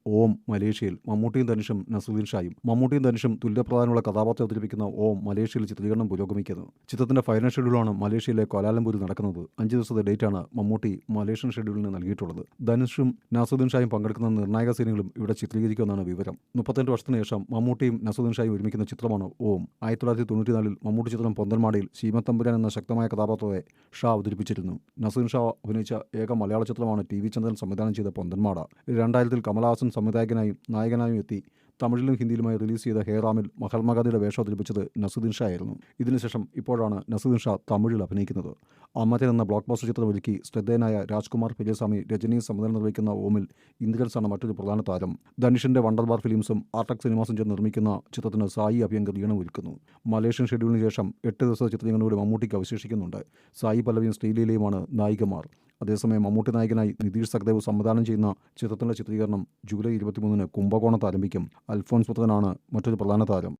ഓം മലേഷ്യയിൽ. മമ്മൂട്ടിയും ധനുഷും നസറുദ്ദീൻ ഷായും. മമ്മൂട്ടിയും ധനുഷും തുല്യപ്രാധാന്യമുള്ള കഥാപാത്രം അവതരിപ്പിക്കുന്ന ഓം മലേഷ്യയിൽ ചിത്രീകരണം പുരോഗമിക്കുന്നു. ചിത്രത്തിന്റെ ഫൈനൽ ഷെഡ്യൂളാണ് മലേഷ്യയിലെ കോലാലംപൂരിൽ നടക്കുന്നത്. 5 ദിവസത്തെ ഡേറ്റാണ് മമ്മൂട്ടി മലേഷ്യൻ ഷെഡ്യൂളിന് നൽകിയിട്ടുള്ളത്. ധനുഷും നസറുദ്ദീൻ ഷായും പങ്കെടുക്കുന്ന നിർണായക സീനുകളും ഇവിടെ ചിത്രീകരിക്കുമെന്നാണ് വിവരം. 32 വർഷത്തിന് ശേഷം മമ്മൂട്ടിയും നസറുദ്ദീൻ ഷായും ഒരുമിക്കുന്ന ചിത്രമാണ് ഓം. 1994 മമ്മൂട്ടി ചിത്രം പൊന്തന്മാടയിൽ ശീമത്തമ്പുരാൻ എന്ന ശക്തമായ കഥാപാത്രത്തെ ഷാ അവതരിപ്പിച്ചിരുന്നു. നസറുദ്ദീൻ ഷാ അഭിനയിച്ച ഏക മലയാള ചിത്രമാണ് ടി.വി. ചന്ദ്രൻ സംവിധാനം ചെയ്ത പൊന്തന്മാട. 2000 കമലഹാസൻ സംവിധായകനായും നായകനായും എത്തി തമിഴിലും ഹിന്ദിയിലുമായി റിലീസ് ചെയ്ത ഹേറാമിൽ മഹാത്മാഗാന്ധിയുടെ വേഷം അവതരിപ്പിച്ചത് നസറുദ്ദീൻ ഷാ ആയിരുന്നു. ഇതിനുശേഷം ഇപ്പോഴാണ് നസറുദ്ദീൻ ഷാ തമിഴിൽ അഭിനയിക്കുന്നത്. അമരൻ എന്ന ബ്ലോക്ക് ബസ്റ്റർ ചിത്രം ഒരുക്കി ശ്രദ്ധേയനായ രാജ്കുമാർ പെരിയസ്വാമി രജനി സംവിധാനം നിർവഹിക്കുന്ന ഓമിൽ ഇന്ദ്രൻസാണ് മറ്റൊരു പ്രധാന താരം. ധനുഷിന്റെ വണ്ടർബാർ ഫിലിംസും ആർട്ടക് സിനിമാസും ചേർന്ന് നിർമ്മിക്കുന്ന ചിത്രത്തിന് സായി അഭ്യങ്കർ ഈണം ഒരുക്കുന്നു. മലേഷ്യൻ ഷെഡ്യൂളിന് ശേഷം 8 ദിവസത്തെ ചിത്രീകരണത്തിലൂടെ മമ്മൂട്ടിക്ക് അവശേഷിക്കുന്നുണ്ട്. സായി പല്ലവിയും ശ്രീലീലയുമാണ് നായികമാർ. അതേസമയം മമ്മൂട്ടി നായകനായി നിതീഷ് സഹദേവ് സംവിധാനം ചെയ്യുന്ന ചിത്രത്തിന്റെ ചിത്രീകരണം ജൂലൈ 23 കുംഭകോണത്ത് ആരംഭിക്കും. അൽഫോൺസ് പുത്രനാണ് മറ്റൊരു പ്രധാന താരം.